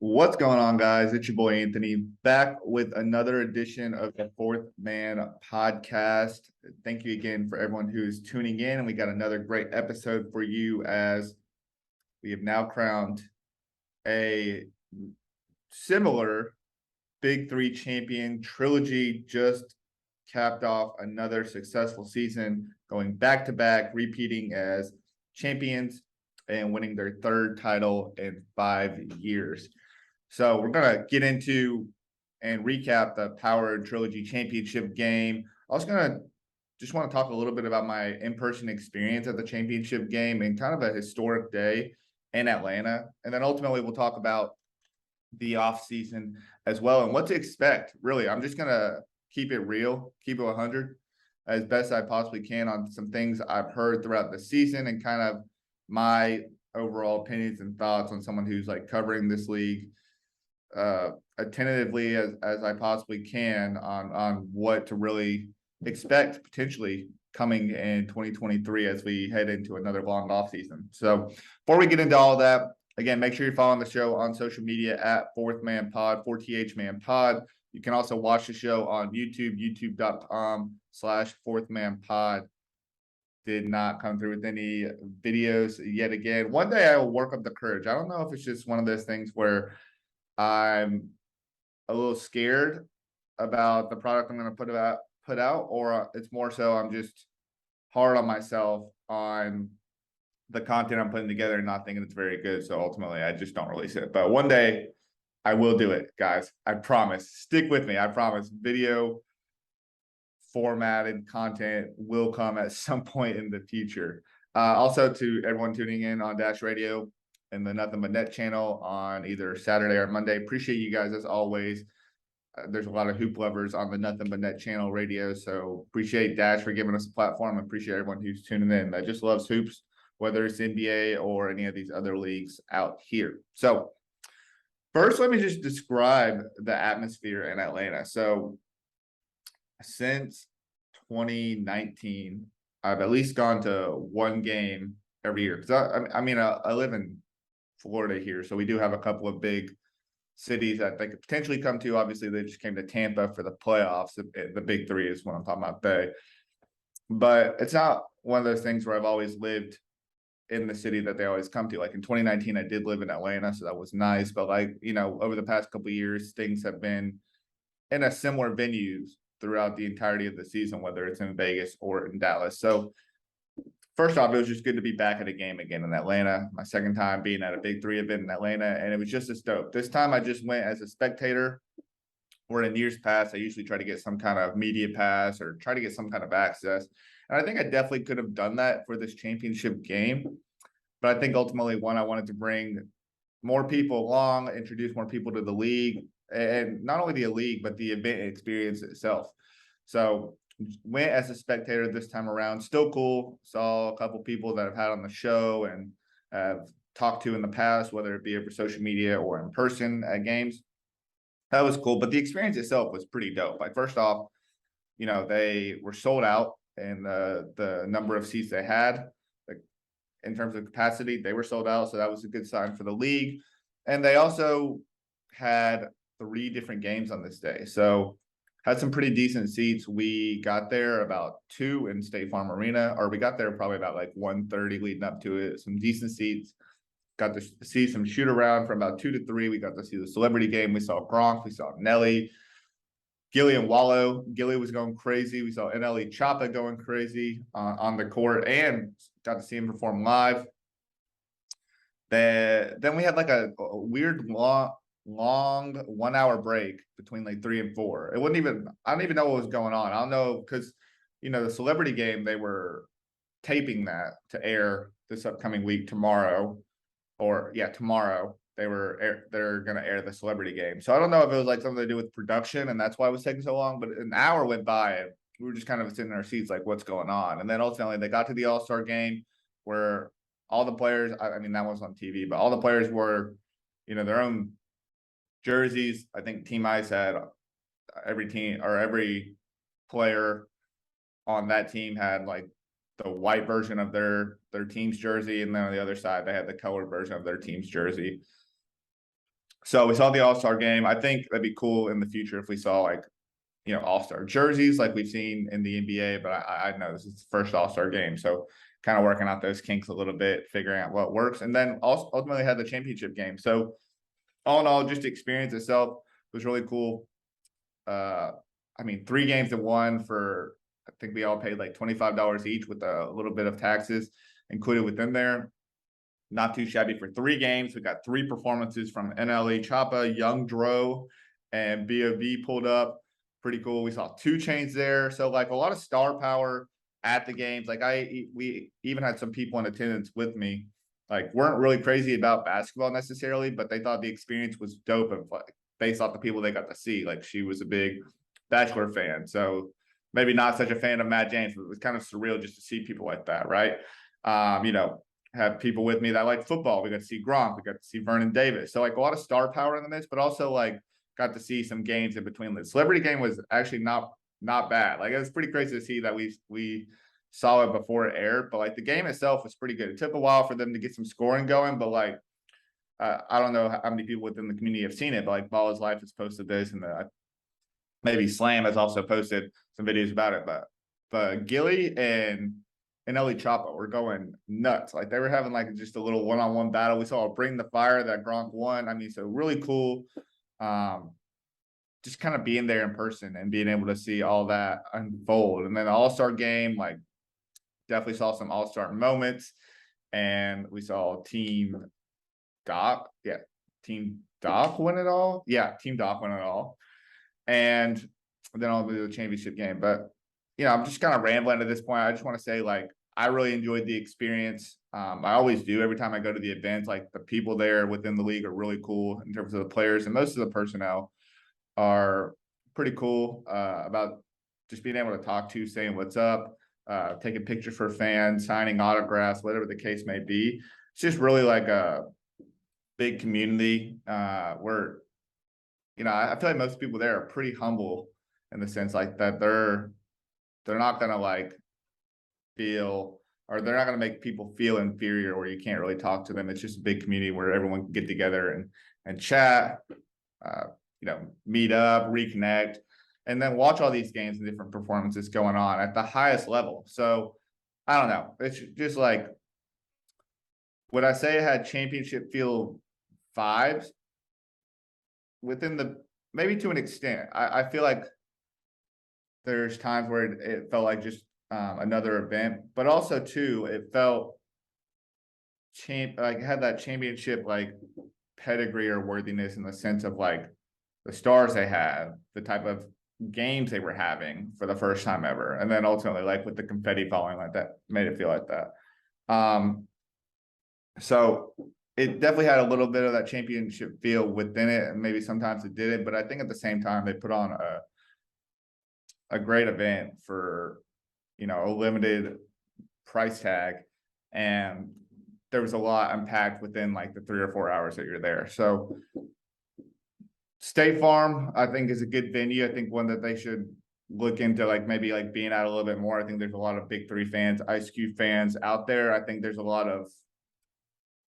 What's going on, guys? It's your boy Anthony back with another edition of the Fourth Man podcast. Thank you again for everyone who's tuning in. And we got another great episode for you as we have now crowned a similar BIG3 champion. Trilogy just capped off another successful season, going back to back, repeating as champions and winning their third title in 5 years. So we're going to get into and recap the Power Trilogy Championship game. I was going to just want to talk a little bit about my in-person experience at the championship game and kind of a historic day in Atlanta. And then ultimately we'll talk about the offseason as well and what to expect. Really, I'm just going to keep it real, keep it 100 as best I possibly can on some things I've heard throughout the season and kind of my overall opinions and thoughts on someone who's like covering this league attentively as I possibly can on what to really expect potentially coming in 2023 as we head into another long off season. So before we get into all that, again, make sure you're following the show on social media at Fourth Man Pod, 4TH Man Pod. You can also watch the show on YouTube, youtube.com/Fourth Man Pod. Did not come through with any videos yet again. One day I will work up the courage. I don't know if it's just one of those things where I'm a little scared about the product I'm going to put out, or it's more so I'm just hard on myself on the content I'm putting together and not thinking it's very good. So ultimately, I just don't release it. But one day, I will do it, guys. I promise. Stick with me. I promise. Video formatted content will come at some point in the future. Also, to everyone tuning in on Dash Radio and the Nothing But Net channel on either Saturday or Monday. Appreciate you guys as always. There's a lot of hoop lovers on the Nothing But Net channel radio, so appreciate Dash for giving us a platform. Appreciate everyone who's tuning in that just loves hoops, whether it's NBA or any of these other leagues out here. So first, let me just describe the atmosphere in Atlanta. So since 2019, I've at least gone to one game every year. Because I live in Florida here, so we do have a couple of big cities that they could potentially come to. Obviously, they just came to Tampa for the playoffs. The BIG3 is what I'm talking about today. But it's not one of those things where I've always lived in the city that they always come to. Like in 2019, I did live in Atlanta, so that was nice. But over the past couple of years, things have been in a similar venues throughout the entirety of the season, whether it's in Vegas or in Dallas. So first off, it was just good to be back at a game again in Atlanta. My second time being at a BIG3 event in Atlanta, and it was just as dope. This time I just went as a spectator, where in years past, I usually try to get some kind of media pass or try to get some kind of access. And I think I definitely could have done that for this championship game. But I think ultimately, one, I wanted to bring more people along, introduce more people to the league, and not only the league, but the event experience itself. So went as a spectator this time around. Still cool. Saw a couple people that I've had on the show and have talked to in the past, whether it be over social media or in person at games. That was cool. But the experience itself was pretty dope. Like, first off, they were sold out and the number of seats they had. Like, in terms of capacity, they were sold out. So that was a good sign for the league. And they also had 3 different games on this day. So had some pretty decent seats. We got there about 2 in State Farm Arena, or we got there probably about like 1:30 leading up to it. Some decent seats. Got to see some shoot around from about 2 to 3. We got to see the celebrity game. We saw Gronk. We saw Nelly, Gilly and Wallow. Gilly was going crazy. We saw NLE Choppa going crazy on the court and got to see him perform live. Then we had like a weird long 1-hour break between like 3 and 4. I don't even know what was going on. I don't know, because the celebrity game, they were taping that to air this upcoming week tomorrow. Tomorrow they're gonna air the celebrity game. So I don't know if it was like something to do with production and that's why it was taking so long, but an hour went by and we were just kind of sitting in our seats like, what's going on? And then ultimately they got to the All-Star game where all the players, I mean, that was on TV, but all the players were, their own jerseys. I think Team Ice had every team or every player on that team had like the white version of their team's jersey, and then on the other side they had the colored version of their team's jersey. So we saw the All-Star game. I think that'd be cool in the future if we saw like, All-Star jerseys like we've seen in the NBA, but I know this is the first All-Star game. So kind of working out those kinks a little bit, figuring out what works. And then also ultimately had the championship game. So all in all, just the experience itself was really cool. I mean, 3 games to 1 for, I think we all paid like $25 each with a little bit of taxes included within there. Not too shabby for 3 games. We got 3 performances from NLE Choppa, Young Dro, and BOB pulled up. Pretty cool. We saw 2 Chainz there. So like a lot of star power at the games. Like we even had some people in attendance with me, like weren't really crazy about basketball necessarily, but they thought the experience was dope of like based off the people they got to see. Like she was a big Bachelor fan. So maybe not such a fan of Matt James, but it was kind of surreal just to see people like that, right? Have people with me that like football. We got to see Gronk, we got to see Vernon Davis. So like a lot of star power in the midst, but also like got to see some games in between. The celebrity game was actually not bad. Like it was pretty crazy to see that we saw it before it aired, but like the game itself was pretty good. It took a while for them to get some scoring going, but like I don't know how many people within the community have seen it, but like Ball is Life has posted this, and maybe Slam has also posted some videos about it. But Gilly and Ellie Choppa were going nuts. Like they were having like just a little one-on-one battle. We saw a Bring the Fire that Gronk won. I mean, so really cool. Just kind of being there in person and being able to see all that unfold. And then the All-Star game, like definitely saw some All-Star moments. And we saw Team Doc. Yeah, Team Doc win it all. Yeah, Team Doc win it all. And then I'll do the championship game. But I'm just kind of rambling at this point. I just want to say, like, I really enjoyed the experience. I always do every time I go to the events. Like the people there within the league are really cool in terms of the players, and most of the personnel are pretty cool about just being able to talk to, saying what's up, taking pictures for fans, signing autographs, whatever the case may be. It's just really like a big community where I feel like most people there are pretty humble in the sense like that they're not gonna like feel, or they're not gonna make people feel inferior or you can't really talk to them. It's just a big community where everyone can get together and chat, meet up, reconnect, and then watch all these games and different performances going on at the highest level. So I don't know. It's just like, would I say it had championship feel vibes? Within maybe to an extent. I feel like there's times where it felt like just another event, but also too, it felt like it had that championship like pedigree or worthiness in the sense of like the stars they had, the type of games they were having for the first time ever, and then ultimately like with the confetti falling like that made it feel like that. So it definitely had a little bit of that championship feel within it, and maybe sometimes it didn't, but I think at the same time they put on a great event for a limited price tag, and there was a lot unpacked within like the 3 or 4 hours that you're there. So State Farm, I think, is a good venue. I think one that they should look into, like maybe like being out a little bit more. I think there's a lot of BIG3 fans, Ice Cube fans out there. I think there's a lot of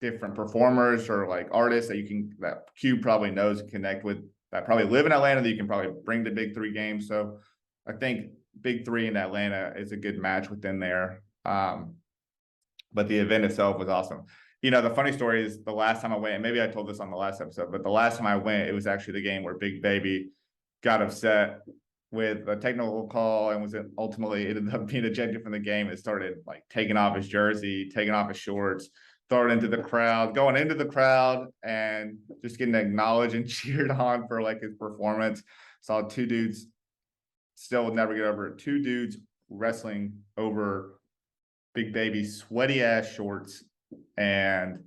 different performers or like artists that Cube probably knows and connect with, that probably live in Atlanta, that you can probably bring to BIG3 games. So I think BIG3 in Atlanta is a good match within there. But the event itself was awesome. The funny story is the last time I went, and maybe I told this on the last episode, but the last time I went, it was actually the game where Big Baby got upset with a technical call and was ultimately ended up being ejected from the game. It started like taking off his jersey, taking off his shorts, throwing into the crowd, going into the crowd, and just getting acknowledged and cheered on for like his performance. Saw 2 dudes, still would never get over it, 2 dudes wrestling over Big Baby's sweaty ass shorts. And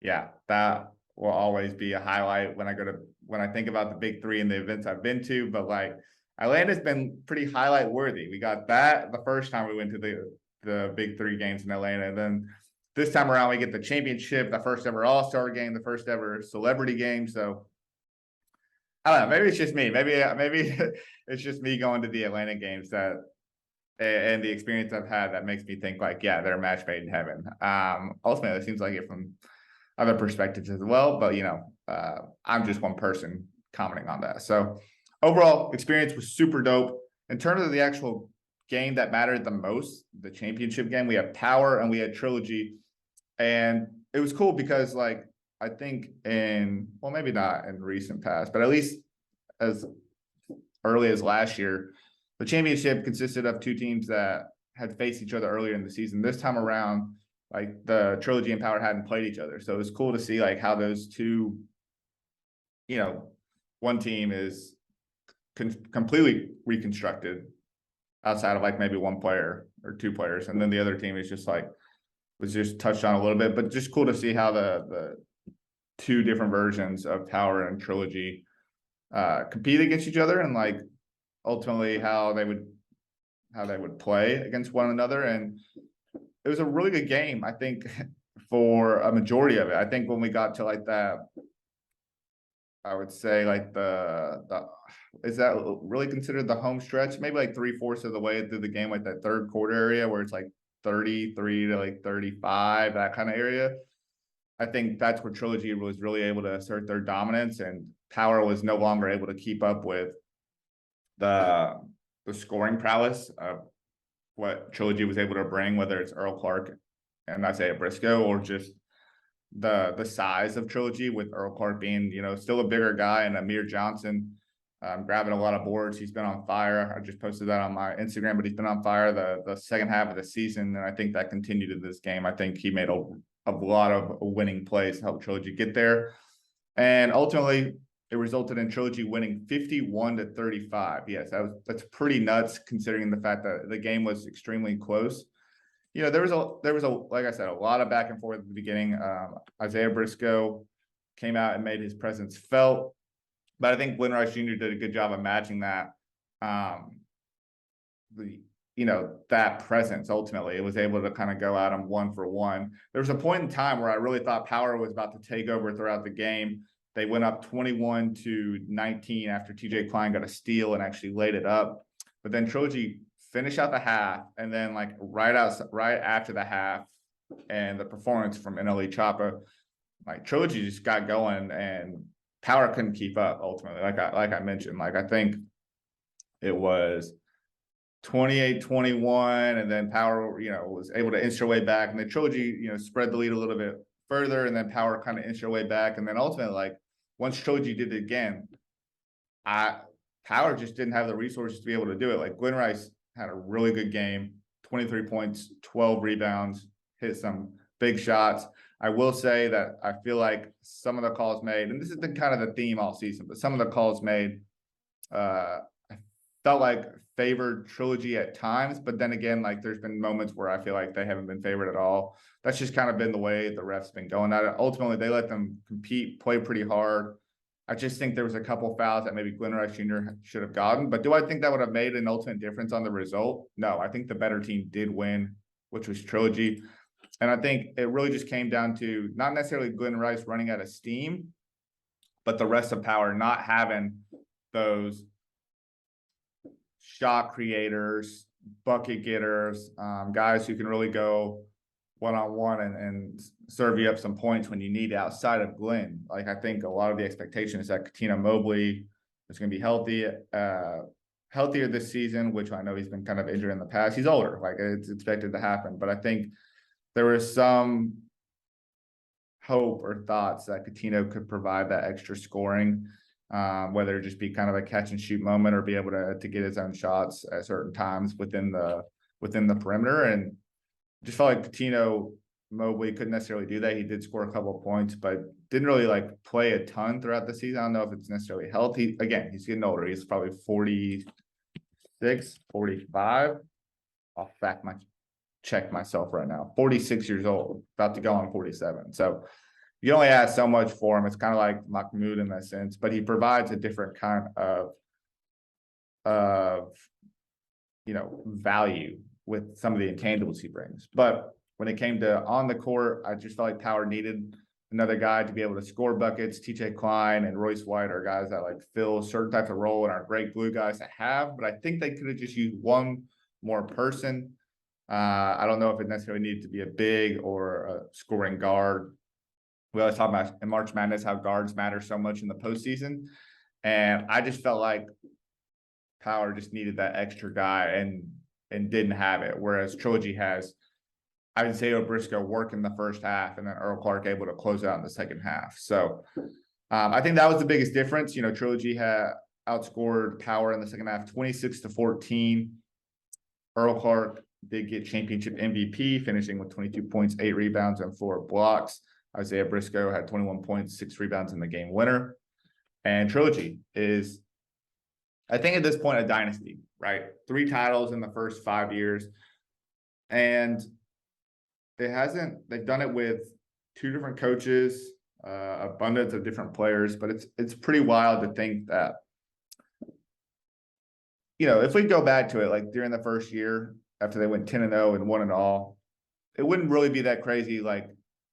yeah, that will always be a highlight when I think about the BIG3 and the events I've been to. But like Atlanta's been pretty highlight worthy. We got that the first time we went to the BIG3 games in Atlanta. And then this time around, we get the championship, the first ever All-Star game, the first ever celebrity game. So I don't know, maybe it's just me. Maybe it's just me going to the Atlanta games and the experience I've had that makes me think like, yeah, they're a match made in heaven. Ultimately, it seems like it from other perspectives as well, but I'm just one person commenting on that. So overall experience was super dope. In terms of the actual game that mattered the most, the championship game, we had Power and we had Trilogy. And it was cool because, like, I think well, maybe not in recent past, but at least as early as last year, the championship consisted of two teams that had faced each other earlier in the season. This time around, like, the Trilogy and Power hadn't played each other. So it was cool to see, like, how those two, one team is completely reconstructed outside of, like, maybe one player or two players. And then the other team is just, like, was just touched on a little bit, but just cool to see how the two different versions of Power and Trilogy compete against each other, and, like, ultimately how they would play against one another. And it was a really good game, I think, for a majority of it. I think when we got to, like, that, I would say, like, the is that really considered the home stretch? Maybe like 3/4 of the way through the game, like that third quarter area where it's like 33 to like 35, that kind of area. I think that's where Trilogy was really able to assert their dominance, and Power was no longer able to keep up with the scoring prowess of what Trilogy was able to bring, whether it's Earl Clark and Isaiah Briscoe, or just the size of Trilogy, with Earl Clark being, still a bigger guy, and Amir Johnson grabbing a lot of boards. He's been on fire. I just posted that on my Instagram, but he's been on fire the second half of the season, and I think that continued in this game. I think he made a lot of winning plays to help Trilogy get there, and ultimately it resulted in Trilogy winning 51-35. Yes, that's pretty nuts considering the fact that the game was extremely close. There was a like I said, a lot of back and forth at the beginning. Isaiah Briscoe came out and made his presence felt, but I think Glenn Rice Jr. did a good job of matching that. That presence. Ultimately, it was able to kind of go at him one for one. There was a point in time where I really thought Power was about to take over throughout the game. They went up 21-19 after TJ Klein got a steal and actually laid it up. But then Trilogy finished out the half, and then, like, right after the half and the performance from NLE Choppa, like, Trilogy just got going and Power couldn't keep up ultimately. Like I mentioned, like, I think it was 28-21, and then Power, was able to inch their way back, and the Trilogy, spread the lead a little bit further, and then Power kind of inched their way back, and then ultimately, like, once Trilogy did it again, Power just didn't have the resources to be able to do it. Like, Glenn Rice had a really good game, 23 points, 12 rebounds, hit some big shots. I will say that I feel like some of the calls made, and this has been kind of the theme all season, but some of the calls made, I felt like favored Trilogy at times, but then again, like, there's been moments where I feel like they haven't been favored at all. That's just kind of been the way the refs been going at it. Ultimately, they let them compete, play pretty hard. I just think there was a couple fouls that maybe Glenn Rice Jr. should have gotten. But do I think that would have made an ultimate difference on the result? No, I think the better team did win, which was Trilogy. And I think it really just came down to not necessarily Glenn Rice running out of steam, but the rest of Power not having those shot creators, bucket getters, guys who can really go one-on-one and serve you up some points when you need it outside of Glenn. Like, I think a lot of the expectation is that Katina Mobley is going to be healthier this season, which I know he's been kind of injured in the past. He's older, like, it's expected to happen. But I think there was some hope or thoughts that Coutinho could provide that extra scoring, whether it just be kind of a catch and shoot moment or be able to get his own shots at certain times within the perimeter. And just felt like Coutinho Mobley couldn't necessarily do that. He did score a couple of points, but didn't really, like, play a ton throughout the season. I don't know if it's necessarily healthy. Again, he's getting older. He's probably 46, 45. I'll check myself right now. 46 years old, about to go on 47. So you only ask so much for him. It's kind of like Mahmoud in that sense, but he provides a different kind of value with some of the intangibles he brings. But when it came to on the court, I just felt like Power needed another guy to be able to score buckets. TJ Klein and Royce White are guys that, like, fill certain types of role and are great glue guys to have, but I think they could have just used one more person. I don't know if it necessarily needed to be a big or a scoring guard. we always talk about in March Madness how guards matter so much in the postseason. And I just felt like Power just needed that extra guy and didn't have it. Whereas Trilogy has Isaiah Briscoe work in the first half and then Earl Clark able to close out in the second half. So I think that was the biggest difference. You know, Trilogy had outscored Power in the second half 26-14. Earl Clark did get championship MVP, finishing with 22 points, 8 rebounds, and 4 blocks. Isaiah Briscoe had 21 points, 6 rebounds in the game winner. And Trilogy is, I think at this point, a dynasty, right? 3 titles in the first 5 years. And they've done it with 2 different coaches, abundance of different players, but it's pretty wild to think that, you know, if we go back to it, like during the first year after they went 10-0 and won it all, it wouldn't really be that crazy. Like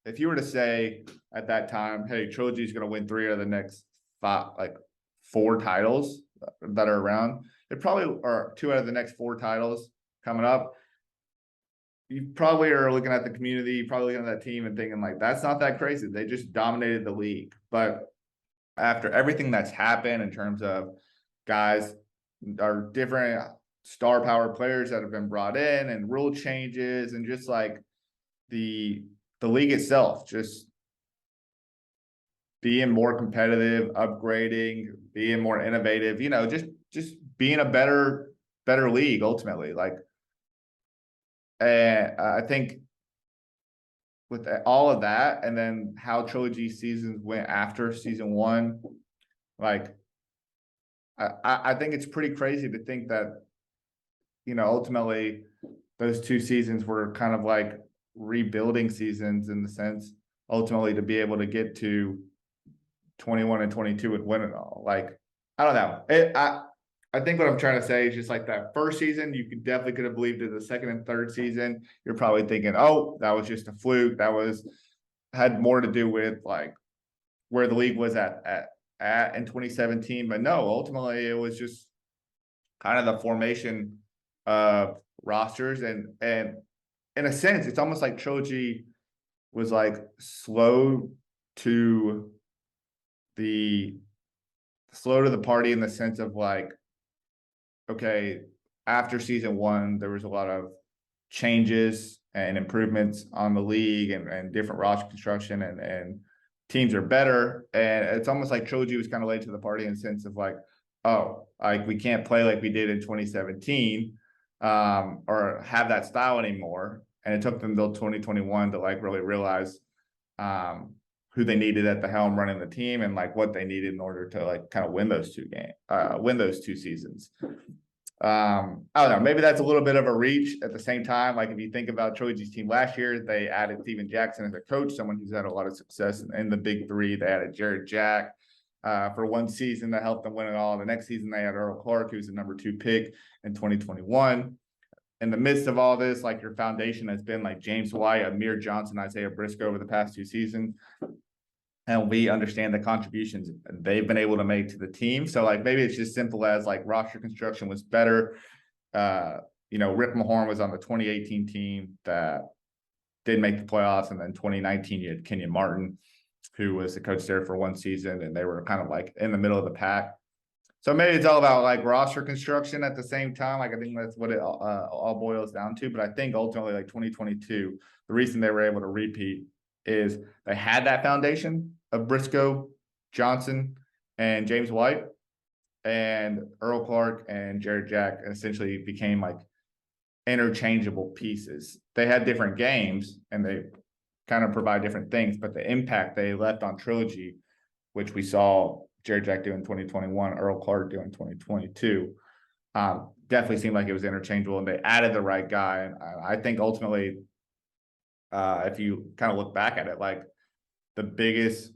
if you were to say at that time, hey, Trilogy is going to win 3 out of the next 4 titles that are around, it probably are 2 out of the next 4 titles coming up. You probably are looking at the community, you probably looking at that team and thinking like, that's not that crazy. They just dominated the league. But after everything that's happened in terms of guys are different star power players that have been brought in and rule changes and just like the league itself just being more competitive, upgrading, being more innovative, you know, just being a better league ultimately. Like, and I think with all of that, and then how Trilogy seasons went after season 1, like I think it's pretty crazy to think that, you know, ultimately those 2 seasons were kind of like rebuilding seasons in the sense, ultimately to be able to get to 21 and 22 and win it all. Like, I don't know. I think what I'm trying to say is just like that first season, you could have believed it. The second and third season, you're probably thinking, oh, that was just a fluke. That had more to do with like where the league was at in 2017. But no, ultimately it was just kind of the formation of rosters. And in a sense, it's almost like Trilogy was like slow to the party in the sense of like, okay, after season 1, there was a lot of changes and improvements on the league and different roster construction and teams are better. And it's almost like Trilogy was kind of late to the party in the sense of like, oh, like we can't play like we did in 2017 or have that style anymore. And it took them until 2021 to like really realize who they needed at the helm running the team and like what they needed in order to like kind of win those 2 seasons. I don't know, maybe that's a little bit of a reach. At the same time, like if you think about Trilogy's team last year, they added Steven Jackson as a coach, someone who's had a lot of success in the big 3. They added Jared Jack for 1 season that helped them win it all. The next season, they had Earl Clark, who's the number 2 pick in 2021. In the midst of all this, like your foundation has been like James White, Amir Johnson, Isaiah Briscoe over the past 2 seasons. And we understand the contributions they've been able to make to the team. So like maybe it's just simple as like roster construction was better. You know, Rick Mahorn was on the 2018 team that did make the playoffs. And then 2019, you had Kenyon Martin, who was the coach there for 1 season. And they were kind of like in the middle of the pack. So maybe it's all about like roster construction at the same time. Like I think that's what it all boils down to. But I think ultimately like 2022, the reason they were able to repeat is they had that foundation of Briscoe, Johnson, and James White, and Earl Clark and Jared Jack essentially became like interchangeable pieces. They had different games and they kind of provide different things, but the impact they left on Trilogy, which we saw Jared Jack do in 2021, Earl Clark do in 2022, definitely seemed like it was interchangeable and they added the right guy. And I think ultimately, if you kind of look back at it, like the biggest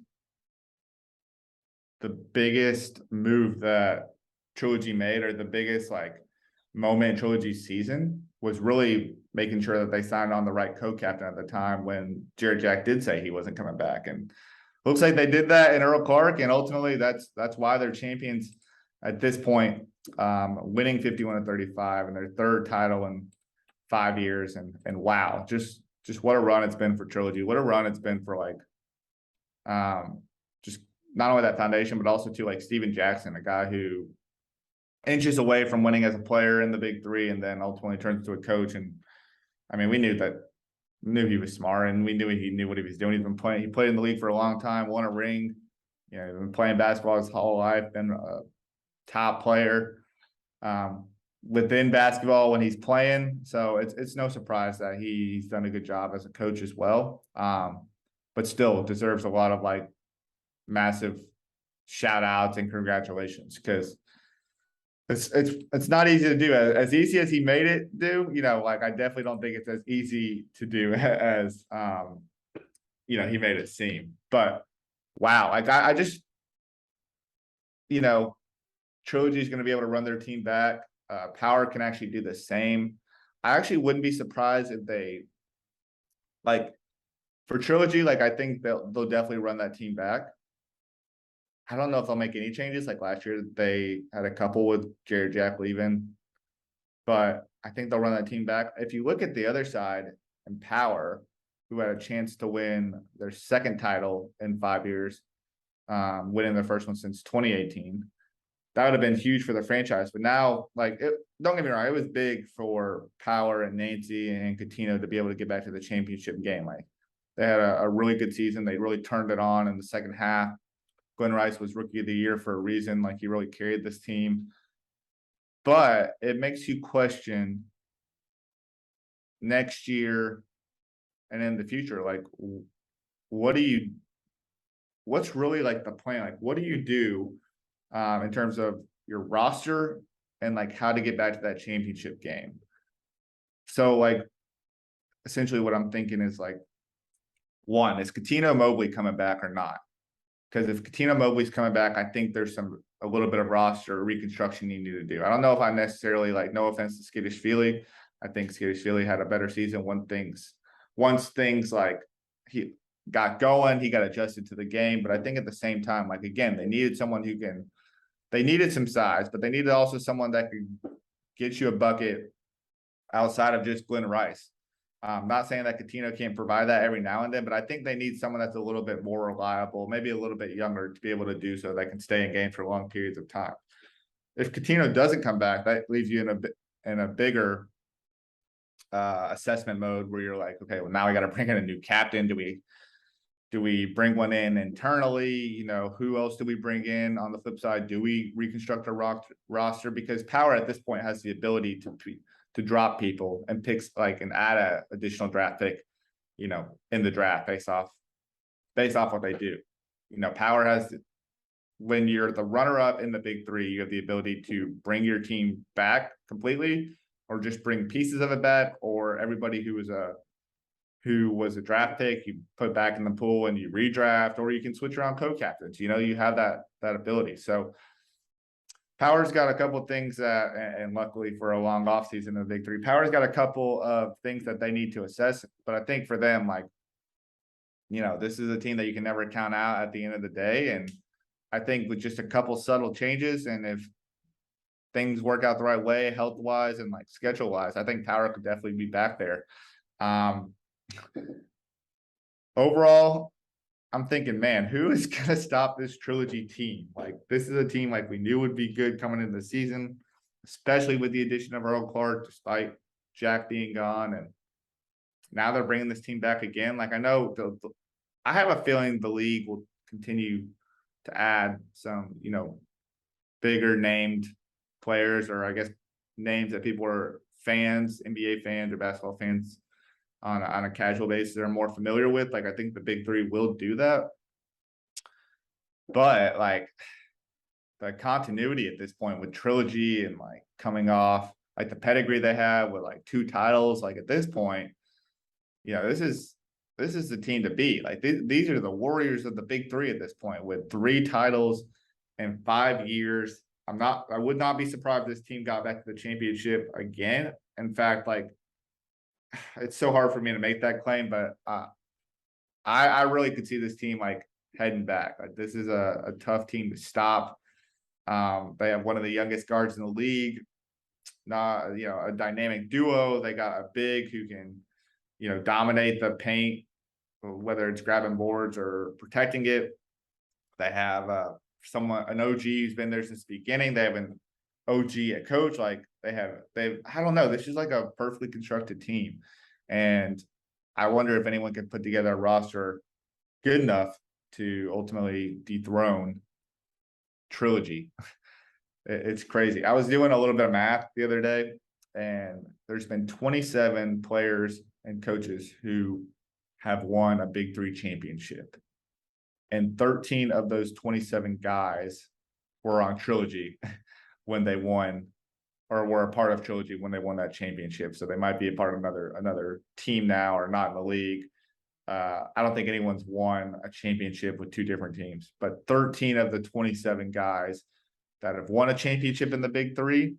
move that Trilogy made, or the biggest like moment in Trilogy's season, was really making sure that they signed on the right co-captain at the time when Jared Jack did say he wasn't coming back. And looks like they did that in Earl Clark, and ultimately that's why they're champions at this point, winning 51-35 and their 3rd title in 5 years. And wow, just what a run it's been for Trilogy. What a run it's been for like Just not only that foundation, but also to like Steven Jackson, a guy who inches away from winning as a player in the big three, and then ultimately turns into a coach. And I mean, we knew he was smart, and we knew he knew what he was doing. He's been playing. He played in the league for a long time, won a ring. You know, been playing basketball his whole life, been a top player within basketball when he's playing. So it's no surprise that he's done a good job as a coach as well. But still deserves a lot of like massive shout outs and congratulations, because it's not easy to do. As easy as he made it do, you know, like I definitely don't think it's as easy to do as you know, he made it seem. But wow, like I just, you know, Trilogy is going to be able to run their team back. Power can actually do the same. I actually wouldn't be surprised if they, like, for Trilogy, like I think they'll definitely run that team back. I don't know if they'll make any changes. Like last year, they had a couple with Jared Jack leaving, but I think they'll run that team back. If you look at the other side and Power, who had a chance to win their second title in 5 years, winning their first one since 2018. That would have been huge for the franchise. But now, like, don't get me wrong, it was big for Power and Nancy and Coutinho to be able to get back to the championship game. Like, they had a really good season. They really turned it on in the second half. Glenn Rice was Rookie of the Year for a reason. Like, he really carried this team. But it makes you question next year and in the future, like, what's really like the plan? Like, what do you do in terms of your roster and like how to get back to that championship game? So like, essentially what I'm thinking is like, one, is Coutinho Mobley coming back or not? Because if Coutinho Mobley's coming back, I think there's a little bit of roster reconstruction you need to do. I don't know if I necessarily, like, no offense to Skittish Feely. I think Skittish Feely had a better season once things like he got going, he got adjusted to the game. But I think at the same time, like, again, they needed someone they needed some size, but they needed also someone that could get you a bucket outside of just Glenn Rice. Not saying that Coutinho can't provide that every now and then, but I think they need someone that's a little bit more reliable, maybe a little bit younger, to be able to do so. They can stay in games for long periods of time. If Coutinho doesn't come back, that leaves you in a bigger assessment mode where you're like, okay, well, now we got to bring in a new captain. Do we bring one in internally? You know, who else do we bring in? On the flip side, do we reconstruct a roster? Because Power at this point has the ability to drop people and picks, like, and add a additional draft pick, you know, in the draft based off what they do. You know, Power has, when you're the runner-up in the big three, you have the ability to bring your team back completely, or just bring pieces of it back, or everybody who was a draft pick, you put back in the pool and you redraft, or you can switch around co-captains. You know, you have that ability. So Power's got a couple of things that, and luckily for a long offseason in the big three, Power's got a couple of things that they need to assess. But I think for them, like, you know, this is a team that you can never count out at the end of the day. And I think with just a couple subtle changes, and if things work out the right way, health-wise and like schedule-wise, I think Power could definitely be back there. Overall, I'm thinking, man, who is going to stop this Trilogy team? Like, this is a team like we knew would be good coming into the season, especially with the addition of Earl Clark, despite Jack being gone. And now they're bringing this team back again. Like, I know I have a feeling the league will continue to add some, you know, bigger named players, or I guess names that people are fans, NBA fans or basketball fans, on a casual basis they're more familiar with. Like, I think the big three will do that. But like, the continuity at this point with Trilogy and like coming off like the pedigree they have with like 2 titles, like at this point, you know, this is the team to beat. Like, these are the Warriors of the big three at this point, with 3 titles in 5 years. I would not be surprised if this team got back to the championship again. In fact, like, it's so hard for me to make that claim, but I really could see this team like heading back. Like, this is a tough team to stop. They have one of the youngest guards in the league, not, you know, a dynamic duo. They got a big who can, you know, dominate the paint whether it's grabbing boards or protecting it. They have an OG who's been there since the beginning. They have an OG at coach. Like they've I don't know. This is like a perfectly constructed team, and I wonder if anyone can put together a roster good enough to ultimately dethrone Trilogy. It's crazy. I was doing a little bit of math the other day, and there's been 27 players and coaches who have won a Big 3 championship. And 13 of those 27 guys were on Trilogy when they won, or were a part of Trilogy when they won that championship. So they might be a part of another team now or not in the league. I don't think anyone's won a championship with two different teams, but 13 of the 27 guys that have won a championship in the Big 3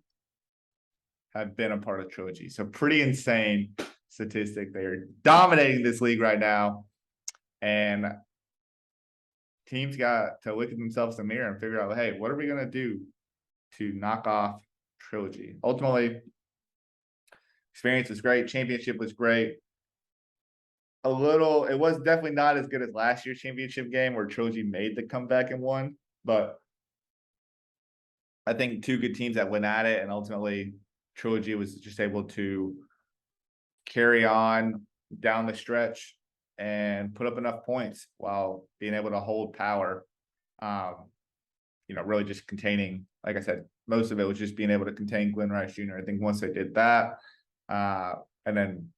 have been a part of Trilogy. So pretty insane statistic. They are dominating this league right now. And teams got to look at themselves in the mirror and figure out, hey, what are we going to do to knock off Trilogy? Ultimately, experience was great. Championship was great. It was definitely not as good as last year's championship game where Trilogy made the comeback and won. But I think two good teams that went at it, and ultimately Trilogy was just able to carry on down the stretch and put up enough points while being able to hold power. Really just containing, like I said, most of it was just being able to contain Glenn Rice Jr. I think once they did that, and then,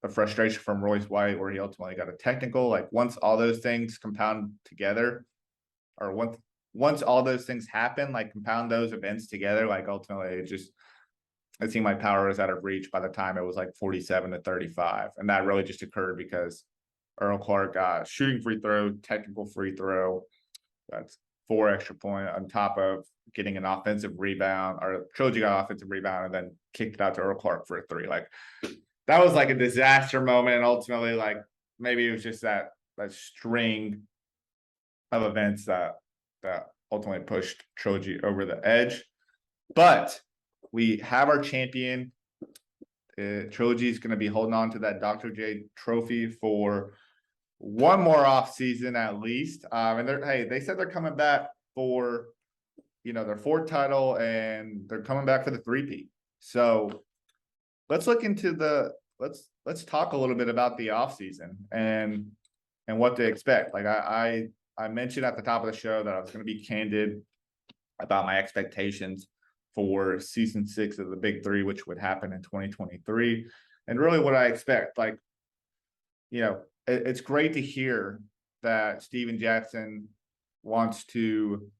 the frustration from Royce White where he ultimately got a technical, like once all those things compound together, or once all those things happen, like compound those events together, like ultimately it seemed like power was out of reach by the time it was like 47-35. And that really just occurred because Earl Clark got shooting free throw, technical free throw. That's 4 extra point on top of getting an offensive rebound, or Trilogy got offensive rebound and then kicked it out to Earl Clark for a 3. Like that was like a disaster moment. And ultimately, like maybe it was just that string of events that ultimately pushed Trilogy over the edge. But we have our champion. Trilogy is going to be holding on to that Dr. J trophy for one more off season at least. And they said they're coming back for their 4th title, and they're coming back for the 3-peat. So let's look into let's talk a little bit about the off season and what to expect. Like I mentioned at the top of the show that I was going to be candid about my expectations for season 6 of the Big 3, which would happen in 2023, and really what I expect. Like, it's great to hear that Steven Jackson wants to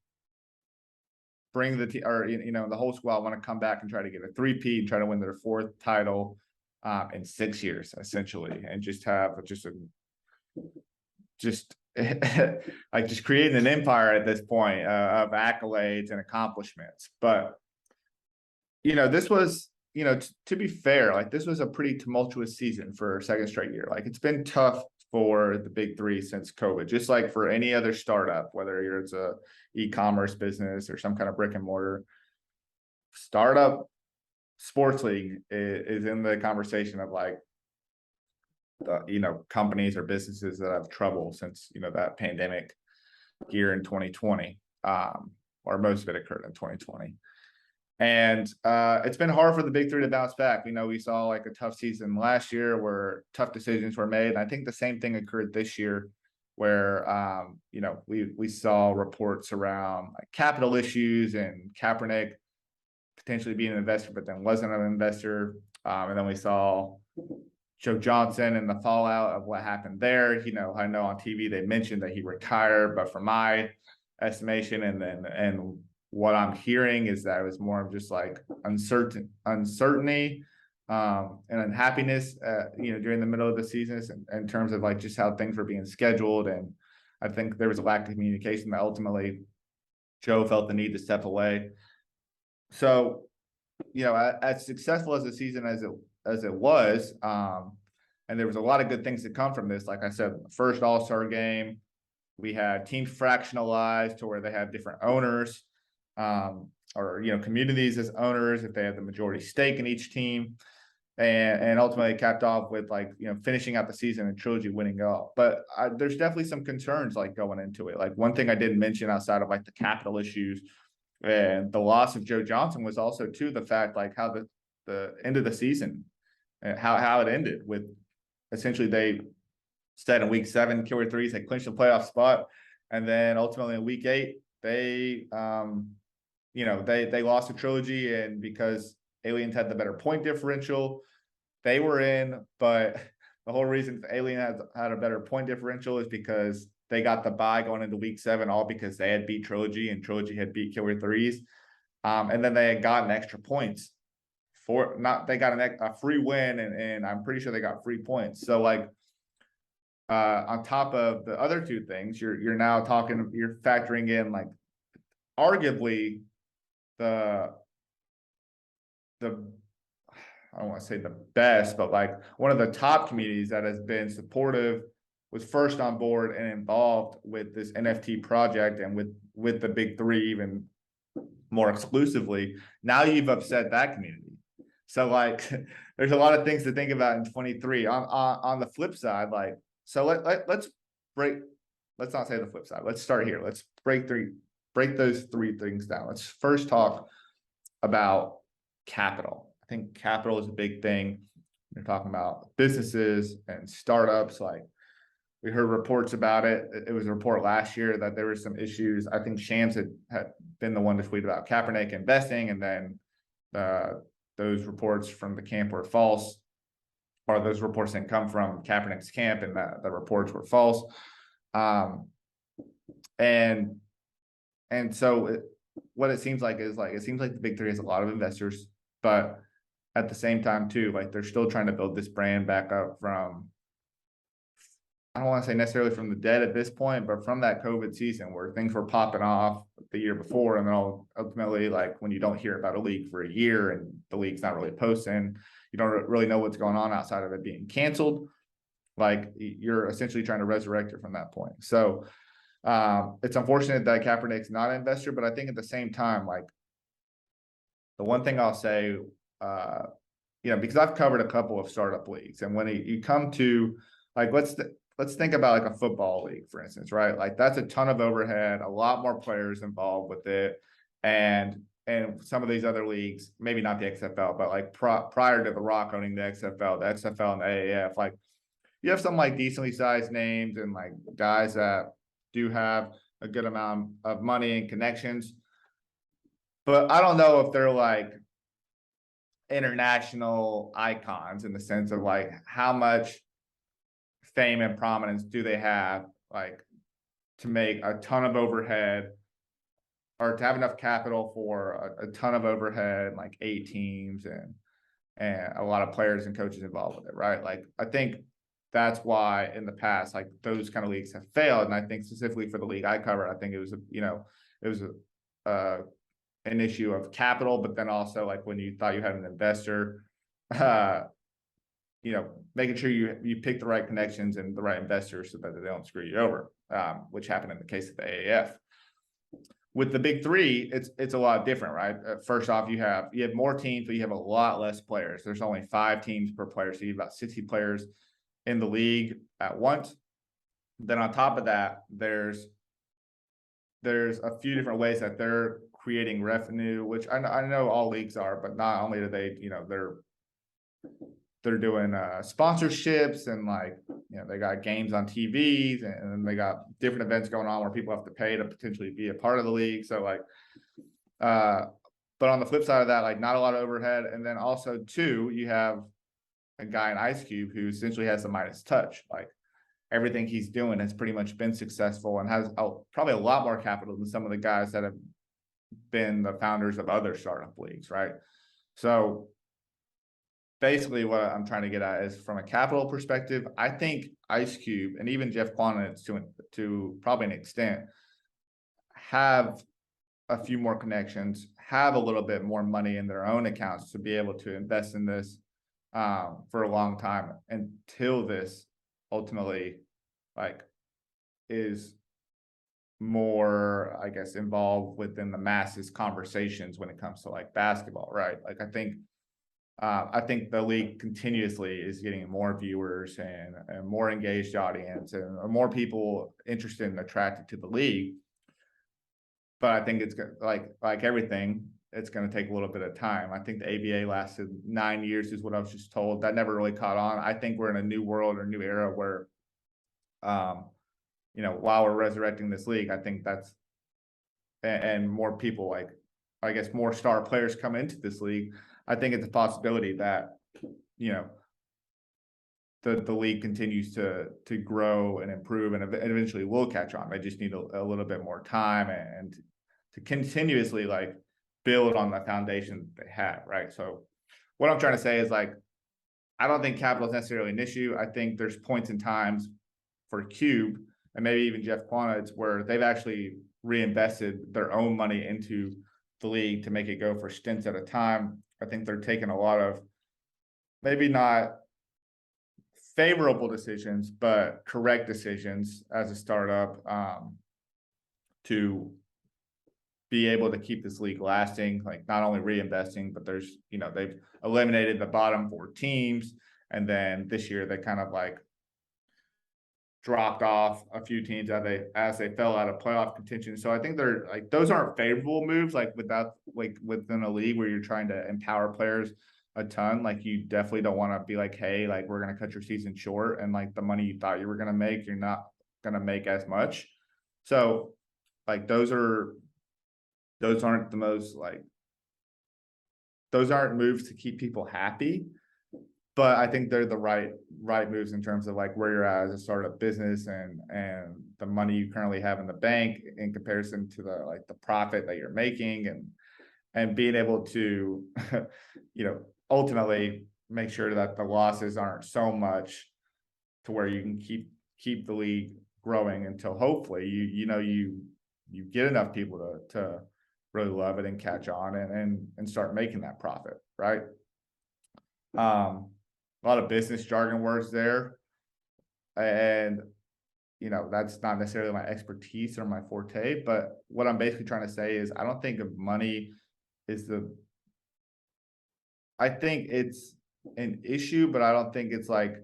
bring the the whole squad want to come back and try to get a 3-peat and try to win their 4th title in 6 years, essentially, and just have like just creating an empire at this point of accolades and accomplishments. But this was, to be fair, like this was a pretty tumultuous season for a second straight year. Like it's been tough for the Big 3 since COVID, just like for any other startup, whether it's a e-commerce business or some kind of brick and mortar startup. Sports league is in the conversation of like the companies or businesses that have trouble since that pandemic year in 2020, or most of it occurred in 2020. And it's been hard for the Big 3 to bounce back. We saw like a tough season last year where tough decisions were made. And I think the same thing occurred this year where, we saw reports around like capital issues and Kaepernick potentially being an investor, but then wasn't an investor. And then we saw Joe Johnson and the fallout of what happened there. I know on TV they mentioned that he retired, but from my estimation and what I'm hearing is that it was more of just like uncertainty and unhappiness, during the middle of the season in terms of like just how things were being scheduled. And I think there was a lack of communication that ultimately Joe felt the need to step away. So, as successful as the season as it was, and there was a lot of good things to come from this. Like I said, the first All-Star game, we had teams fractionalized to where they have different owners, or communities as owners if they have the majority stake in each team. and ultimately capped off with like, finishing out the season and Trilogy winning it all. But there's definitely some concerns like going into it. Like one thing I didn't mention outside of like the capital issues and the loss of Joe Johnson was also too the fact like how the end of the season and how it ended with essentially they said in week 7 killer threes they clinched the playoff spot, and then ultimately in week 8 they they lost to Trilogy, and because Aliens had the better point differential, they were in. But the whole reason Alien had a better point differential is because they got the bye going into week 7, all because they had beat Trilogy and Trilogy had beat Killer Threes. And then they had gotten extra points they got a free win, and I'm pretty sure they got free points. So like, on top of the other two things, you're now you're factoring in like arguably the I don't want to say the best, but like one of the top communities that has been supportive, was first on board and involved with this NFT project and with the BIG3 even more exclusively. Now you've upset that community. So like there's a lot of things to think about in 23. On the flip side, like let's not say the flip side. Let's start here. Let's break those 3 things down. Let's first talk about capital. I think capital is a big thing. You're talking about businesses and startups. Like we heard reports about it. It was a report last year that there were some issues. I think Shams had been the one to tweet about Kaepernick investing, and then those reports from the camp were false, or those reports didn't come from Kaepernick's camp, and the reports were false. And so what it seems like is like, it seems like the BIG3 has a lot of investors, but at the same time too, like they're still trying to build this brand back up from, I don't want to say necessarily from the dead at this point, but from that COVID season where things were popping off the year before. And then ultimately, like when you don't hear about a league for a year and the league's not really posting, you don't really know what's going on outside of it being canceled. Like you're essentially trying to resurrect it from that point. So it's unfortunate that Kaepernick's not an investor, but I think at the same time, like the one thing I'll say, because I've covered a couple of startup leagues, and when you come to like, let's think about like a football league, for instance, right? Like that's a ton of overhead, a lot more players involved with it. And some of these other leagues, maybe not the XFL, but like prior to The Rock owning the XFL and the AAF, like you have some like decently sized names and like guys that do have a good amount of money and connections. But I don't know if they're like international icons in the sense of like how much fame and prominence do they have, like to make a ton of overhead or to have enough capital for a ton of overhead, like 8 teams and a lot of players and coaches involved with it, right? Like I think that's why in the past, like those kind of leagues have failed. And I think specifically for the league I covered, I think it was an issue of capital, but then also like when you thought you had an investor, making sure you pick the right connections and the right investors so that they don't screw you over, which happened in the case of the AAF. With the BIG3, it's a lot different, right? First off, you have more teams, but you have a lot less players. There's only 5 teams per player, so you have about 60 players in the league at once. Then on top of that, there's a few different ways that they're creating revenue, which I know all leagues are, but not only do they, they're doing sponsorships and like, they got games on TVs and they got different events going on where people have to pay to potentially be a part of the league. So like, but on the flip side of that, like not a lot of overhead. And then also too, you have a guy in Ice Cube who essentially has the Midas touch. Like everything he's doing has pretty much been successful and has probably a lot more capital than some of the guys that have been the founders of other startup leagues, right? So basically what I'm trying to get at is from a capital perspective, I think Ice Cube and even Jeff Quanitz to probably an extent have a few more connections, have a little bit more money in their own accounts to be able to invest in this for a long time until this ultimately like is more, I guess, involved within the masses conversations when it comes to like basketball, right? Like I think I think the league continuously is getting more viewers and more engaged audience and more people interested and attracted to the league. But I think it's like everything, it's going to take a little bit of time. I think the ABA lasted 9 years, is what I was just told. That never really caught on. I think we're in a new world or new era where, while we're resurrecting this league, I think that's and more people, like, I guess, more star players come into this league. I think it's a possibility that, the league continues to grow and improve and eventually will catch on. They just need a little bit more time and to continuously like build on the foundation they have, right? So what I'm trying to say is, like, I don't think capital is necessarily an issue. I think there's points and times for Cube and maybe even Jeff Quanah where they've actually reinvested their own money into the league to make it go for stints at a time. I think they're taking a lot of maybe not favorable decisions, but correct decisions as a startup to be able to keep this league lasting, like not only reinvesting, but there's, they've eliminated the bottom 4 teams. And then this year they kind of like dropped off a few teams as they fell out of playoff contention. So I think they're like, those aren't favorable moves, like within a league where you're trying to empower players a ton. Like, you definitely don't want to be like, hey, like, we're going to cut your season short, and like the money you thought you were going to make, you're not going to make as much. So like those aren't the most, like, those aren't moves to keep people happy, but I think they're the right moves in terms of like where you're at as a startup business and the money you currently have in the bank in comparison to the profit that you're making, and being able to ultimately make sure that the losses aren't so much to where you can keep the league growing until hopefully you get enough people to really love it and catch on and start making that profit, right? A lot of business jargon words there, and that's not necessarily my expertise or my forte, but what I'm basically trying to say is I don't think of money is I think it's an issue, but I don't think it's like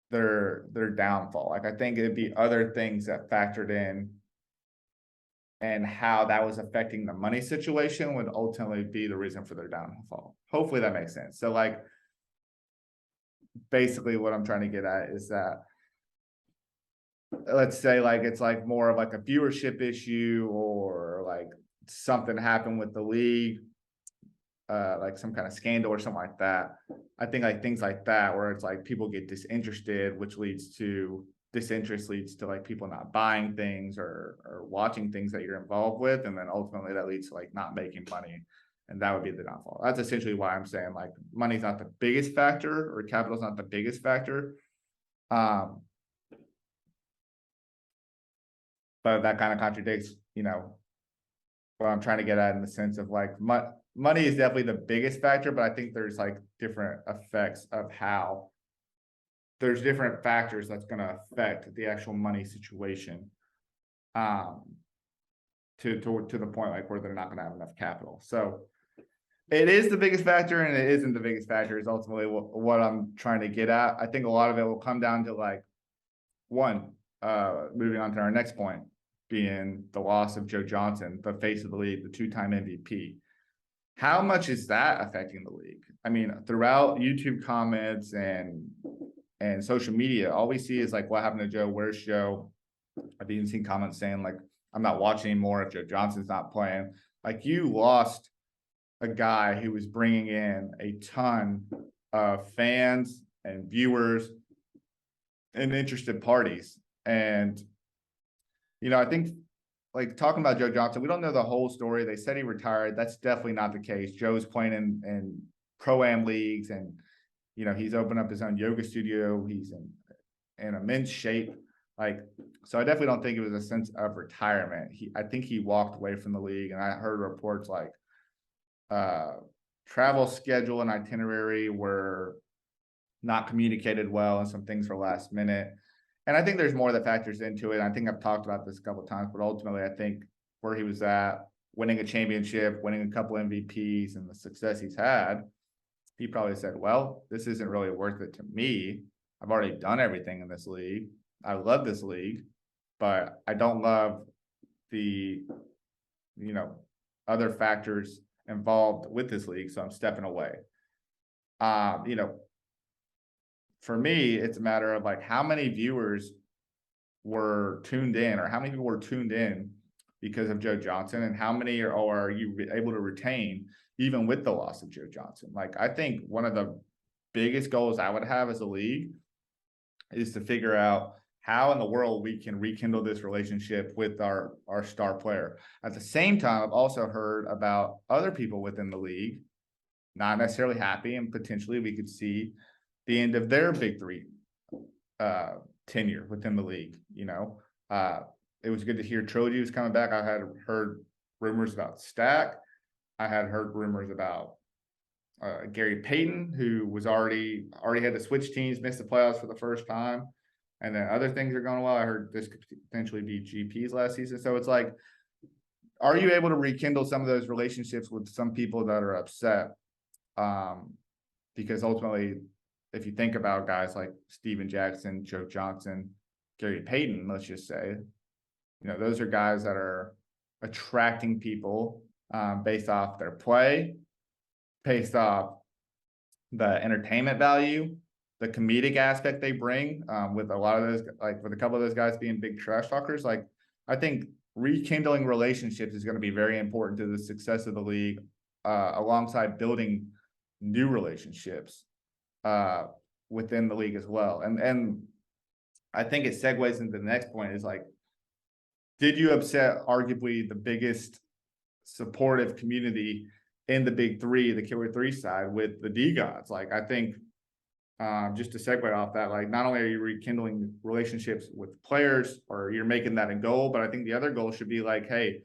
their downfall. Like, I think it'd be other things that factored in and how that was affecting the money situation would ultimately be the reason for their downfall. Hopefully that makes sense. So like, basically what I'm trying to get at is that, let's say like it's like more of like a viewership issue, or like something happened with the league, like some kind of scandal or something like that. I think like things like that, where it's like people get disinterested, which disinterest leads to like people not buying things or watching things that you're involved with, and then ultimately that leads to like not making money, and that would be the downfall. That's essentially why I'm saying like money's not the biggest factor, or capital's not the biggest factor. But that kind of contradicts, what I'm trying to get at in the sense of like money is definitely the biggest factor, but I think there's like different effects of how there's different factors that's going to affect the actual money situation, to the point like where they're not going to have enough capital. So it is the biggest factor, and it isn't the biggest factor is ultimately what I'm trying to get at. I think a lot of it will come down to like moving on to our next point, being the loss of Joe Johnson, the face of the league, the 2-time MVP. How much is that affecting the league? I mean, throughout YouTube comments and social media, all we see is like, what happened to Joe? Where's Joe? I've even seen comments saying like, I'm not watching anymore if Joe Johnson's not playing. Like, you lost a guy who was bringing in a ton of fans and viewers and interested parties. And, I think like talking about Joe Johnson, we don't know the whole story. They said he retired. That's definitely not the case. Joe's playing in pro-am leagues, and, he's opened up his own yoga studio. He's in immense shape. Like, so I definitely don't think it was a sense of retirement. I think he walked away from the league, and I heard reports like travel schedule and itinerary were not communicated well, and some things were last minute. And I think there's more that factors into it. I think I've talked about this a couple of times, but ultimately I think where he was at, winning a championship, winning a couple MVPs, and the success he's had, he probably said, well, this isn't really worth it to me. I've already done everything in this league. I love this league, but I don't love the, you know, other factors involved with this league. So I'm stepping away. You know, for me, it's a matter of like how many viewers were tuned in, or how many people were tuned in because of Joe Johnson, and how many are you able to retain even with the loss of Joe Johnson? Like, I think one of the biggest goals I would have as a league is to figure out how in the world we can rekindle this relationship with our star player. At the same time, I've also heard about other people within the league not necessarily happy, and potentially we could see the end of their big three tenure within the league. You know, it was good to hear Trilogy was coming back. I had heard rumors about Stack. I had heard rumors about Gary Payton, who was already had to switch teams, missed the playoffs for the first time, and then other things are going well. I heard this could potentially be GP's last season. So it's like, are you able to rekindle some of those relationships with some people that are upset? Because ultimately, if you think about guys like Steven Jackson, Joe Johnson, Gary Payton, let's just say, you know, those are guys that are attracting people based off their play, based off the entertainment value, the comedic aspect they bring, with a lot of those, like with a couple of those guys being big trash talkers. Like, I think rekindling relationships is going to be very important to the success of the league, alongside building new relationships within the league as well. And I think it segues into the next point is like, did you upset arguably the biggest supportive community in the big three, the killer three side, with the D gods? Like, I think just to segue off that, like, not only are you rekindling relationships with players, or you're making that a goal, but I think the other goal should be like, hey,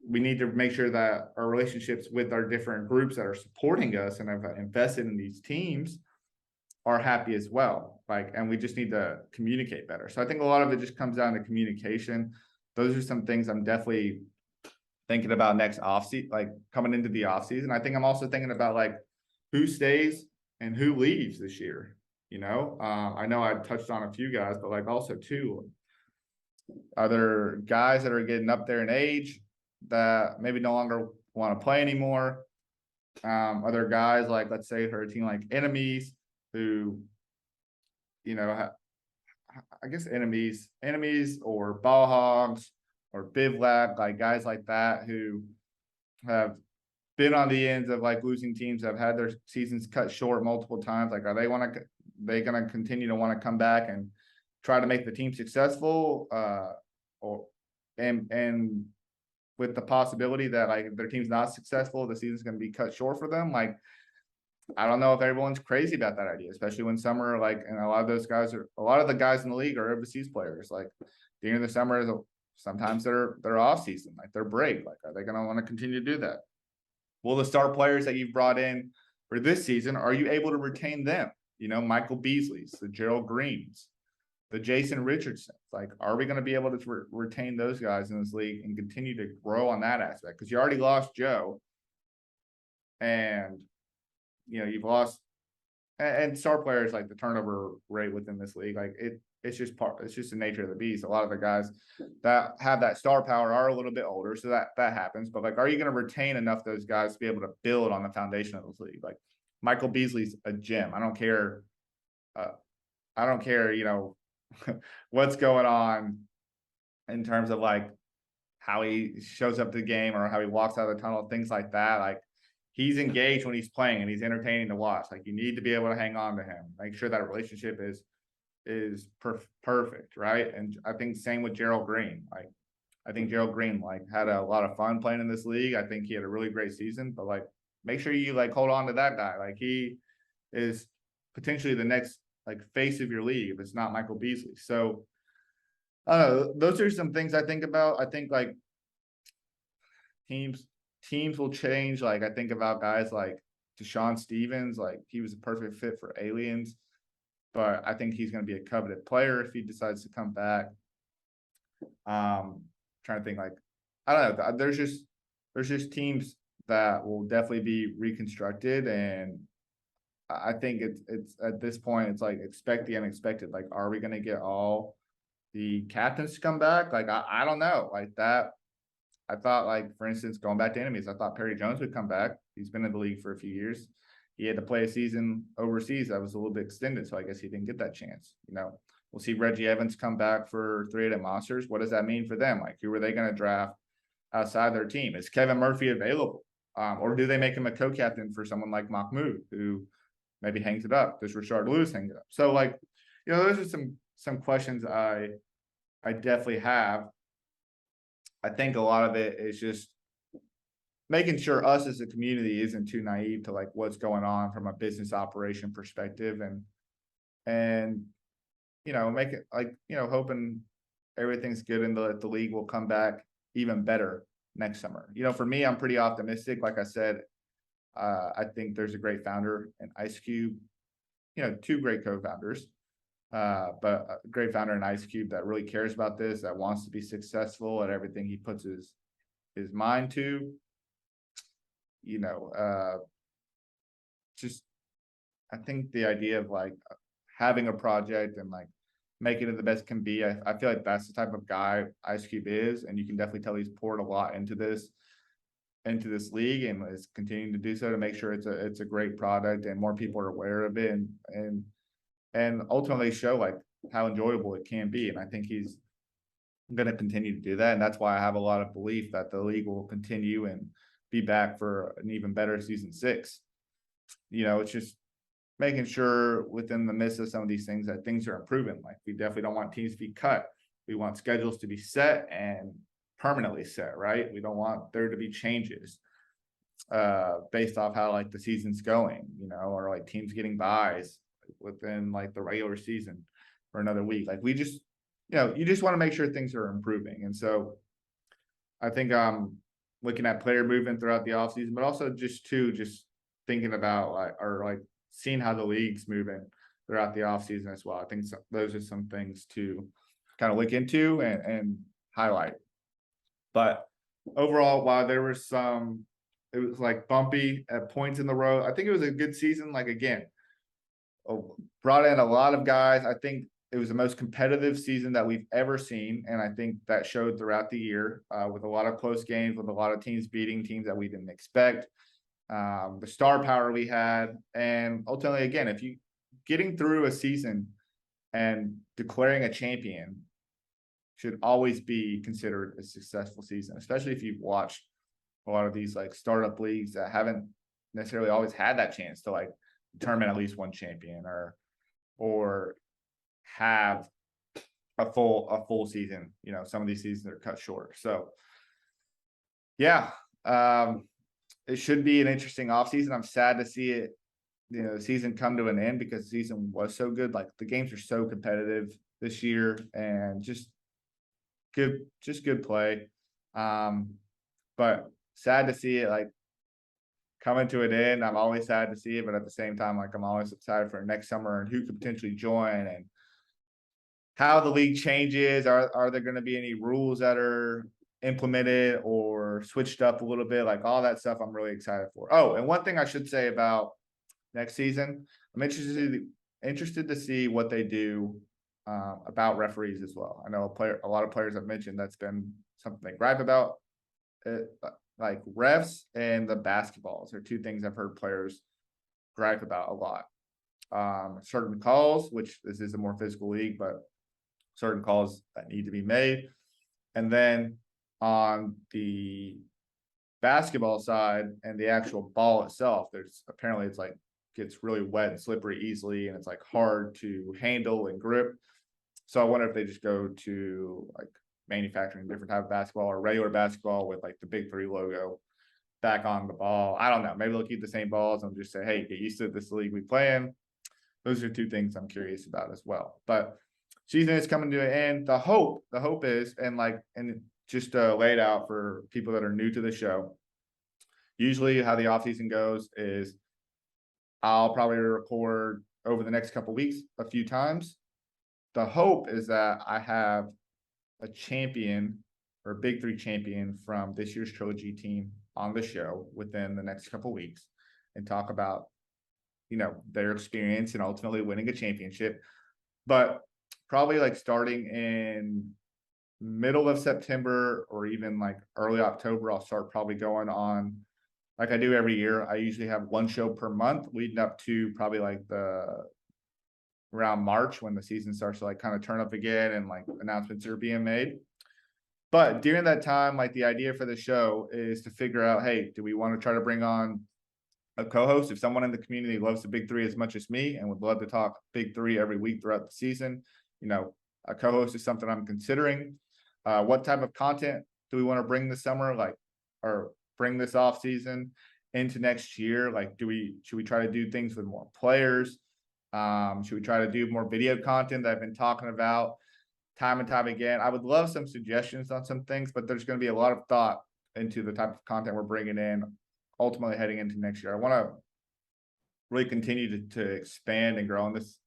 we need to make sure that our relationships with our different groups that are supporting us and have invested in these teams are happy as well. Like, and we just need to communicate better. So I think a lot of it just comes down to communication. Those are some things I'm definitely thinking about next offseason, like coming into the offseason. I think I'm also thinking about like who stays and who leaves this year. You know, I know I touched on a few guys, but like also too, other guys that are getting up there in age that maybe no longer want to play anymore. Other guys, like, let's say for a team like Enemies, who, you know, I guess enemies or Ball Hogs or Bivlak, like guys like that who have been on the ends of like losing teams, have had their seasons cut short multiple times. Like, are they going to continue to want to come back and try to make the team successful, and with the possibility that like their team's not successful, the season's going to be cut short for them? Like, I don't know if everyone's crazy about that idea, especially when summer, like, and a lot of the guys in the league are overseas players. Like, during the summer, sometimes they're off season, like their break. Like, are they going to want to continue to do that? Well, the star players that you've brought in for this season, are you able to retain them? You know, Michael Beasley's, the Gerald Greens, the Jason Richardsons. Like, are we going to be able to retain those guys in this league and continue to grow on that aspect? Because you already lost Joe, and you know, you've lost, and star players, like the turnover rate within this league, like it's just the nature of the beast. A lot of the guys that have that star power are a little bit older, so that happens. But like, are you going to retain enough of those guys to be able to build on the foundation of this league? Like, Michael Beasley's a gem. I don't care, you know, what's going on in terms of like how he shows up to the game or how he walks out of the tunnel, things like that. Like, he's engaged when he's playing and he's entertaining to watch. Like, you need to be able to hang on to him, make sure that relationship is perfect, right? And I think same with Gerald Green. Like, I think Gerald Green like had a lot of fun playing in this league. I think he had a really great season, but like, make sure you like hold on to that guy. Like, he is potentially the next like face of your league if it's not Michael Beasley. So I don't know. Those are some things I think about. I think like teams will change. Like, I think about guys like Deshaun Stevens. Like, he was a perfect fit for Aliens, but I think he's going to be a coveted player if he decides to come back. Trying to think, like, I don't know. There's just teams that will definitely be reconstructed, and I think it's at this point, it's like expect the unexpected. Like, are we gonna get all the captains to come back? Like, I don't know. Like that, I thought, like, for instance, going back to enemies, I thought Perry Jones would come back. He's been in the league for a few years. He had to play a season overseas that was a little bit extended, so I guess he didn't get that chance. We'll see Reggie Evans come back for 3-headed monsters. What does that mean for them? Like, who are they going to draft outside their team? Is Kevin Murphy available? Or do they make him a co-captain for someone like Mahmoud, who maybe hangs it up? Does Rashard Lewis hang it up? So, like, those are some questions I definitely have. I think a lot of it is just making sure us as a community isn't too naive to like what's going on from a business operation perspective, and make it like, hoping everything's good and the league will come back even better next summer. For me, I'm pretty optimistic. Like I said, I think there's a great founder in Ice Cube, two great co-founders, but a great founder in Ice Cube that really cares about this, that wants to be successful at everything he puts his mind to. Just I think the idea of like having a project and like making it the best can be. I feel like that's the type of guy Ice Cube is, and you can definitely tell he's poured a lot into this league and is continuing to do so to make sure it's a great product and more people are aware of it and ultimately show like how enjoyable it can be. And I think he's going to continue to do that, and that's why I have a lot of belief that the league will continue and be back for an even better season 6. It's just making sure within the midst of some of these things that things are improving. Like, we definitely don't want teams to be cut. We want schedules to be set and permanently set, right? We don't want there to be changes based off how like the season's going, or like teams getting buys within like the regular season for another week. Like, we just, you just want to make sure things are improving. And so I think looking at player movement throughout the offseason, but also just thinking about like seeing how the league's moving throughout the offseason as well. I think those are some things to kind of look into and highlight. But overall, while there was it was like bumpy at points in the road, I think it was a good season. Like, again, brought in a lot of guys. I think it was the most competitive season that we've ever seen, and I think that showed throughout the year with a lot of close games, with a lot of teams beating teams that we didn't expect. The star power we had, and ultimately, again, if you getting through a season and declaring a champion should always be considered a successful season, especially if you've watched a lot of these like startup leagues that haven't necessarily always had that chance to like determine at least one champion or have a full season. Some of these seasons are cut short. So yeah, it should be an interesting offseason. I'm sad to see it, the season come to an end because the season was so good. Like, the games are so competitive this year and just good play. But sad to see it like coming to an end. I'm always sad to see it, but at the same time, like, I'm always excited for next summer and who could potentially join and how the league changes. Are there going to be any rules that are implemented or switched up a little bit? Like, all that stuff I'm really excited for. Oh, and one thing I should say about next season, I'm interested to see what they do about referees as well. I know a lot of players have mentioned that's been something they gripe about. Like, refs and the basketballs are two things I've heard players gripe about a lot. Certain calls, which this is a more physical league, but certain calls that need to be made. And then on the basketball side and the actual ball itself, there's apparently it's like gets really wet and slippery easily, and it's like hard to handle and grip. So I wonder if they just go to like manufacturing a different type of basketball or regular basketball with like the BIG3 logo back on the ball. I don't know. Maybe they'll keep the same balls and just say, hey, get used to this league we play in. Those are two things I'm curious about as well. But season is coming to an end. The hope is, and just lay it out for people that are new to the show. Usually how the offseason goes is I'll probably record over the next couple of weeks a few times. The hope is that I have a champion or BIG3 champion from this year's Trilogy team on the show within the next couple of weeks and talk about their experience and ultimately winning a championship. But probably like starting in middle of September or even like early October, I'll start probably going on like I do every year. I usually have one show per month leading up to probably like the around March when the season starts to like kind of turn up again and like announcements are being made. But during that time, like the idea for the show is to figure out, hey, do we want to try to bring on a co-host? If someone in the community loves the Big Three as much as me and would love to talk Big Three every week throughout the season, a co-host is something I'm considering. What type of content do we want to bring this summer, or bring this off season into next year? Like, should we try to do things with more players? Should we try to do more video content that I've been talking about time and time again? I would love some suggestions on some things, but there's going to be a lot of thought into the type of content we're bringing in ultimately heading into next year. I want to really continue to expand and grow on this,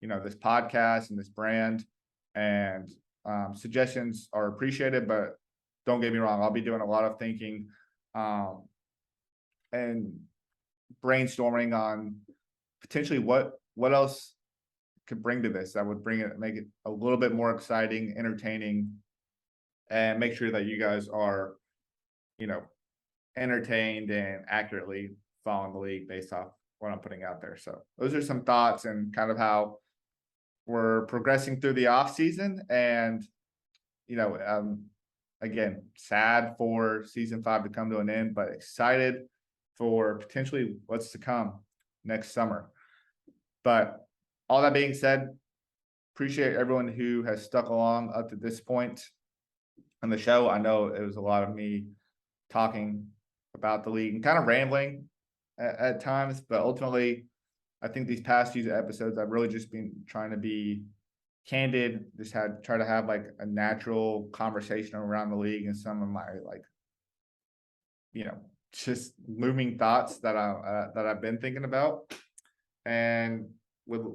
this podcast and this brand, and suggestions are appreciated, but don't get me wrong, I'll be doing a lot of thinking and brainstorming on potentially what else could bring to this that would make it a little bit more exciting, entertaining, and make sure that you guys are, entertained and accurately following the league based off what I'm putting out there. So those are some thoughts and kind of how we're progressing through the off season. And, again, sad for season 5 to come to an end, but excited for potentially what's to come next summer. But all that being said, appreciate everyone who has stuck along up to this point on the show. I know it was a lot of me talking about the league and kind of rambling at times, but ultimately, I think these past few episodes, I've really just been trying to be candid, try to have like a natural conversation around the league and some of my just looming thoughts that I've been thinking about, and with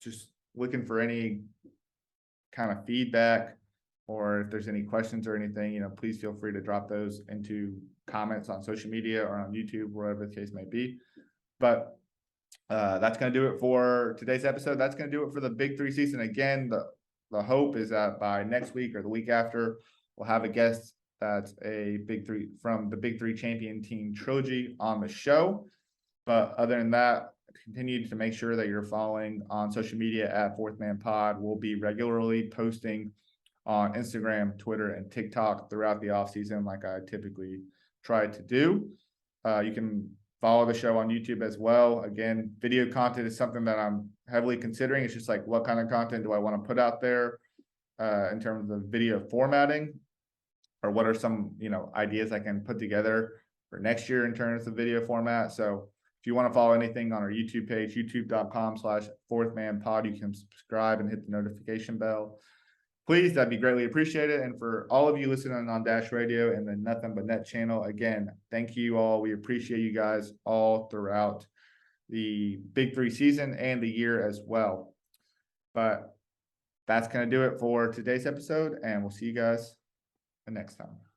just looking for any kind of feedback, or if there's any questions or anything, please feel free to drop those into comments on social media or on YouTube, wherever the case may be. But that's going to do it for today's episode. That's going to do it for the Big 3 season. Again, the hope is that by next week or the week after, we'll have a guest that's a Big 3 from the Big 3 champion team Trilogy on the show. But other than that, continue to make sure that you're following on social media at Fourth Man Pod. We'll be regularly posting on Instagram, Twitter, and TikTok throughout the offseason like I typically try to do. You can follow the show on YouTube as well. Again, video content is something that I'm heavily considering. It's just like, what kind of content do I want to put out there in terms of video formatting, or what are some, ideas I can put together for next year in terms of video format. So if you want to follow anything on our YouTube page, youtube.com/fourthmanpod, you can subscribe and hit the notification bell. Please, that'd be greatly appreciated. And for all of you listening on Dash Radio and the Nothing But Net channel, again, thank you all. We appreciate you guys all throughout the Big 3 season and the year as well. But that's going to do it for today's episode, and we'll see you guys the next time.